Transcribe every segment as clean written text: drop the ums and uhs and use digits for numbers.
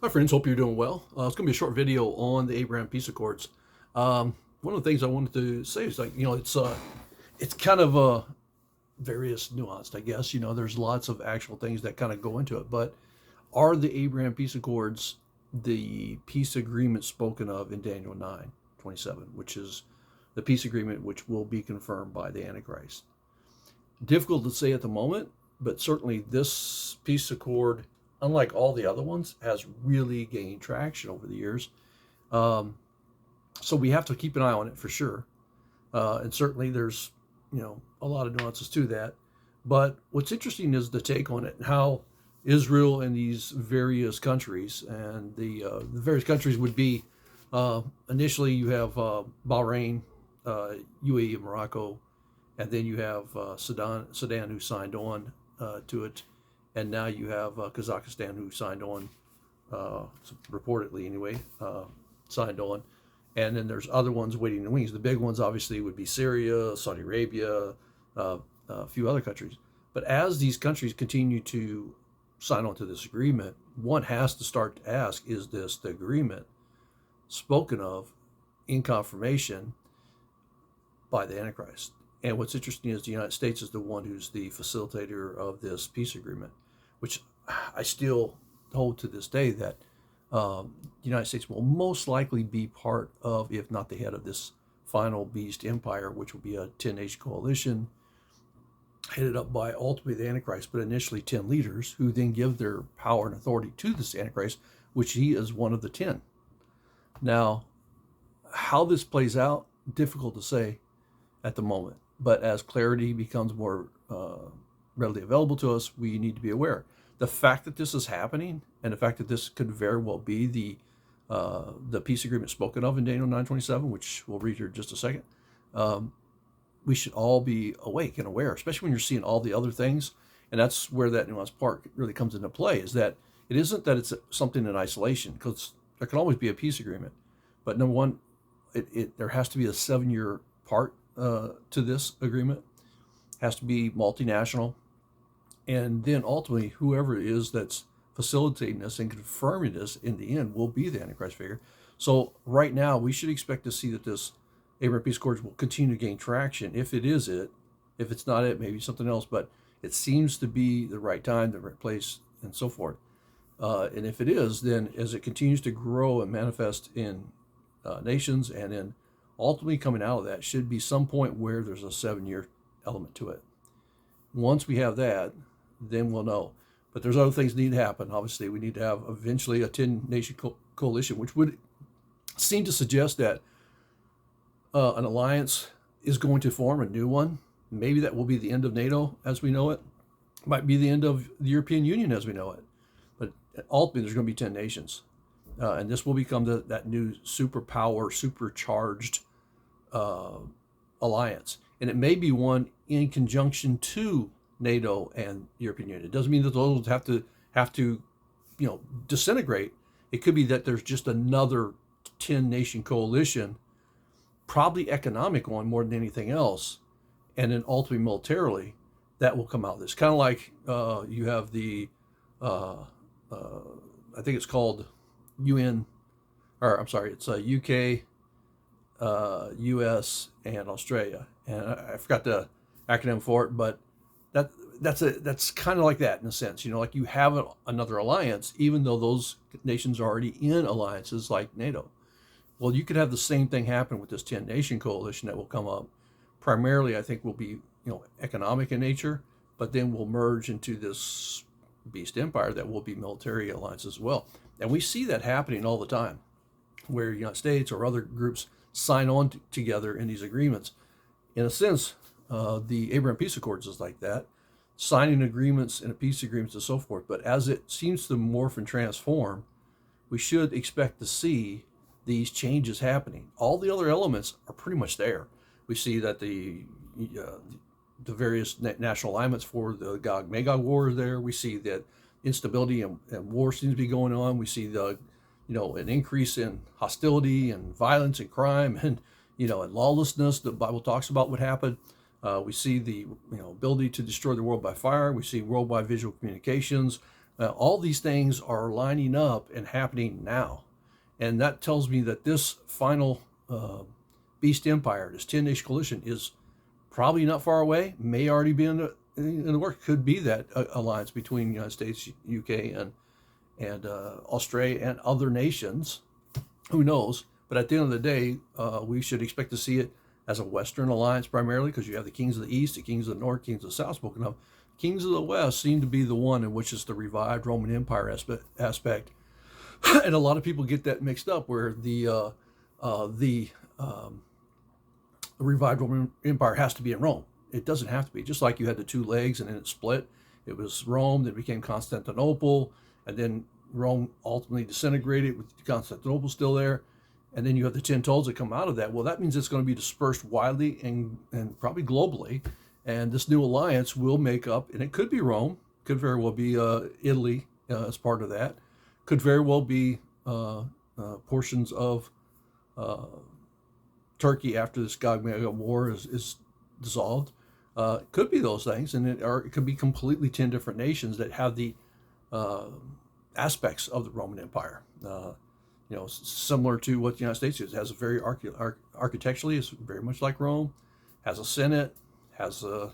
Hi friends, hope you're doing well. It's going to be a short video on the Abraham Peace Accords. One of the things I wanted to say is it's kind of various nuanced, I guess. There's lots of actual things that kind of go into it. But are the Abraham Peace Accords the peace agreement spoken of in Daniel 9:27, which is the peace agreement which will be confirmed by the Antichrist? Difficult to say at the moment, but certainly this peace accord, unlike all the other ones, has really gained traction over the years. Um, so we have to keep an eye on it for sure. And certainly there's, a lot of nuances to that. But what's interesting is the take on it and how Israel and these various countries, and the various countries would be initially you have Bahrain, UAE, and Morocco, and then you have Sudan who signed on to it, and now you have Kazakhstan who signed on, reportedly anyway, signed on, and then there's other ones waiting in the wings. The big ones obviously would be Syria, Saudi Arabia, a few other countries. But as these countries continue to sign on to this agreement, one has to start to ask: is this the agreement spoken of in confirmation by the Antichrist? And what's interesting is the United States is the one who's the facilitator of this peace agreement, which I still hold to this day that the United States will most likely be part of, if not the head of, this final beast empire, which will be a 10-nation coalition headed up by ultimately the Antichrist, but initially 10 leaders who then give their power and authority to this Antichrist, which he is one of the 10. Now, how this plays out, difficult to say at the moment. But as clarity becomes more readily available to us, we need to be aware. The fact that this is happening, and the fact that this could very well be the peace agreement spoken of in Daniel 9:27, which we'll read here in just a second, we should all be awake and aware, especially when you're seeing all the other things. And that's where that nuanced part really comes into play, is that it isn't that it's something in isolation, because there can always be a peace agreement. But number one, there has to be a 7-year part to this agreement. It has to be multinational. And then ultimately, whoever it is that's facilitating this and confirming this in the end will be the Antichrist figure. So right now, we should expect to see that this Abraham Peace Accords will continue to gain traction. If it is it, if it's not it, maybe something else. But it seems to be the right time, the right place, and so forth. And if it is, then as it continues to grow and manifest in nations, and then ultimately coming out of that should be some point where there's a 7-year element to it. Once we have that, then we'll know. But there's other things that need to happen. Obviously, we need to have eventually a 10-nation coalition, which would seem to suggest that an alliance is going to form, a new one. Maybe that will be the end of NATO as we know it. Might be the end of the European Union as we know it. But ultimately, there's going to be 10 nations. And this will become that new superpower, supercharged alliance. And it may be one in conjunction to NATO and European Union. It doesn't mean that those have to disintegrate. It could be that there's just another 10-nation coalition, probably economic one more than anything else, and then ultimately militarily that will come out of this. Kind of like you have the I think it's called UN, or I'm sorry, it's UK, US, and Australia, and I forgot the acronym for it, but that's kind of like that in a sense. Like you have another alliance, even though those nations are already in alliances like NATO. Well, you could have the same thing happen with this 10-nation coalition that will come up. Primarily, I think will be economic in nature, but then will merge into this beast empire that will be military alliances as well. And we see that happening all the time, where the United States or other groups sign on together in these agreements. In a sense, the Abraham Peace Accords is like that, signing agreements and peace agreements and so forth. But as it seems to morph and transform, we should expect to see these changes happening. All the other elements are pretty much there. We see that the various national alignments for the Gog-Magog war is there. We see that instability and war seems to be going on. We see an increase in hostility and violence and crime and and lawlessness the Bible talks about would happen. We see the ability to destroy the world by fire. We see worldwide visual communications. All these things are lining up and happening now. And that tells me that this final beast empire, this 10-nation coalition, is probably not far away, may already be in the work. Could be that alliance between the United States, UK, and Australia and other nations. Who knows? But at the end of the day, we should expect to see it as a Western alliance primarily, because you have the kings of the East, the kings of the North, kings of the South spoken of. Kings of the West seem to be the one in which is the revived Roman Empire aspect. And a lot of people get that mixed up, where the revived Roman Empire has to be in Rome. It doesn't have to be. Just like you had the two legs and then it split. It was Rome, then it became Constantinople, and then Rome ultimately disintegrated with Constantinople still there. And then you have the 10 toes that come out of that. Well, that means it's going to be dispersed widely and probably globally. And this new alliance will make up, and it could be Rome, could very well be Italy as part of that, could very well be portions of Turkey after this Gog-Magog war is dissolved. It could be those things, and it could be completely 10 different nations that have the aspects of the Roman Empire. Similar to what the United States is. It has a very architecturally, it's very much like Rome, has a Senate, has a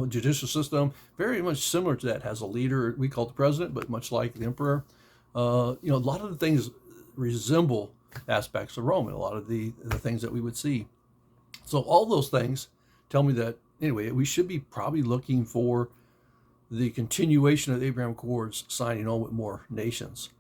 judicial system, very much similar to that, has a leader, we call it the president, but much like the emperor. A lot of the things resemble aspects of Rome, and a lot of the things that we would see. So all those things tell me that, anyway, we should be probably looking for the continuation of the Abraham Accords signing on with more nations.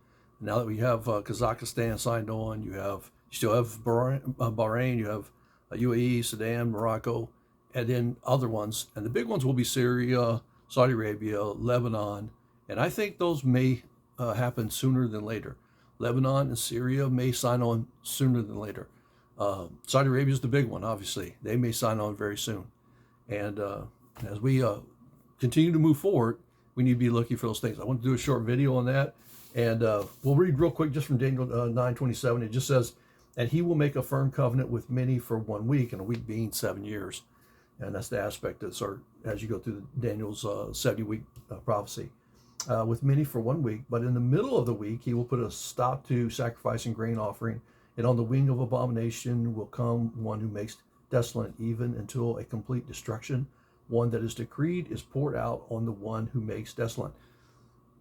Now that we have Kazakhstan signed on, you still have Bahrain, you have UAE, Sudan, Morocco, and then other ones. And the big ones will be Syria, Saudi Arabia, Lebanon. And I think those may happen sooner than later. Lebanon and Syria may sign on sooner than later. Saudi Arabia is the big one, obviously. They may sign on very soon. And as we continue to move forward, we need to be looking for those things. I want to do a short video on that. And we'll read real quick just from Daniel 9:27. It just says, "And he will make a firm covenant with many for 1 week," and a week being 7 years. And that's the aspect that's as you go through Daniel's 70-week prophecy. With many for 1 week, but in the middle of the week, he will put a stop to sacrifice and grain offering. And on the wing of abomination will come one who makes desolate, even until a complete destruction. One that is decreed is poured out on the one who makes desolate.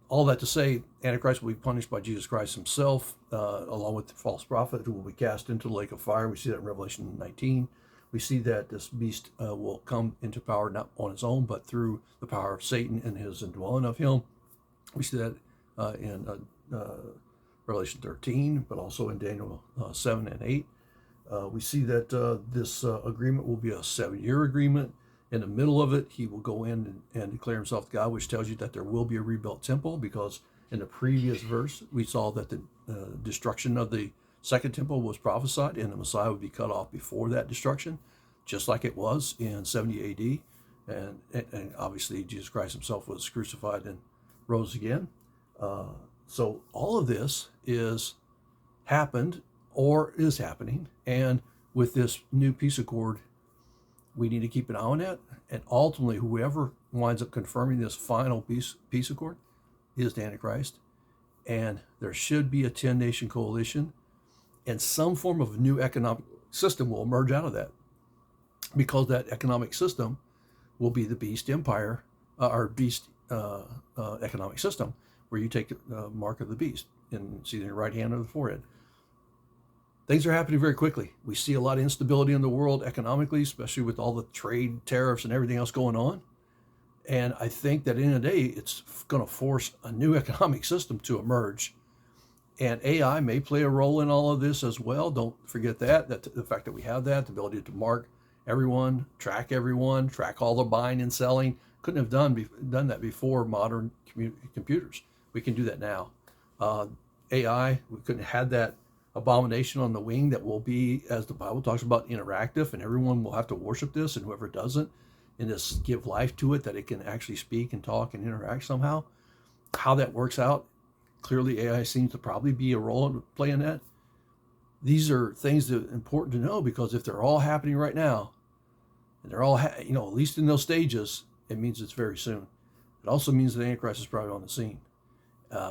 All that to say, Antichrist will be punished by Jesus Christ himself, along with the false prophet, who will be cast into the lake of fire. We see that in Revelation 19. We see that this beast will come into power not on its own, but through the power of Satan and his indwelling of him. We see that in Revelation 13, but also in Daniel 7 and 8. We see that this agreement will be a 7-year agreement. In the middle of it, he will go in and declare himself God, which tells you that there will be a rebuilt temple, because in the previous verse, we saw that the destruction of the second temple was prophesied, and the Messiah would be cut off before that destruction, just like it was in 70 AD. And obviously, Jesus Christ himself was crucified and rose again. So all of this is happened or is happening. And with this new peace accord, we need to keep an eye on that. And ultimately, whoever winds up confirming this final peace accord is the Antichrist. And there should be a 10-nation coalition, and some form of new economic system will emerge out of that, because that economic system will be the beast empire, or beast economic system, where you take the mark of the beast and see it in your right hand or the forehead. Things are happening very quickly. We see a lot of instability in the world economically, especially with all the trade tariffs and everything else going on. And I think that in the end of the day, it's going to force a new economic system to emerge. And AI may play a role in all of this as well. Don't forget that the fact that we have that, the ability to mark everyone, track all the buying and selling. Couldn't have done that before modern computers. We can do that now. AI, we couldn't have had that abomination on the wing that will be, as the Bible talks about, interactive, and everyone will have to worship this, and whoever doesn't, and just give life to it, that it can actually speak and talk and interact somehow. How that works out, clearly AI seems to probably be a role in playing that. These are things that are important to know, because if they're all happening right now, and they're all, at least in those stages, it means it's very soon. It also means that the Antichrist is probably on the scene.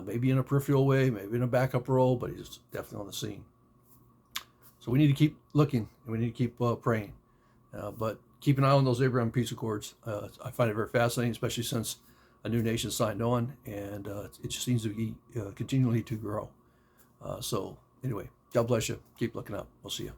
maybe in a peripheral way, maybe in a backup role, but he's definitely on the scene. So we need to keep looking, and we need to keep praying. But keep an eye on those Abraham Peace Accords. I find it very fascinating, especially since a new nation signed on, and it just seems to be continually to grow. So anyway, God bless you. Keep looking up. We'll see you.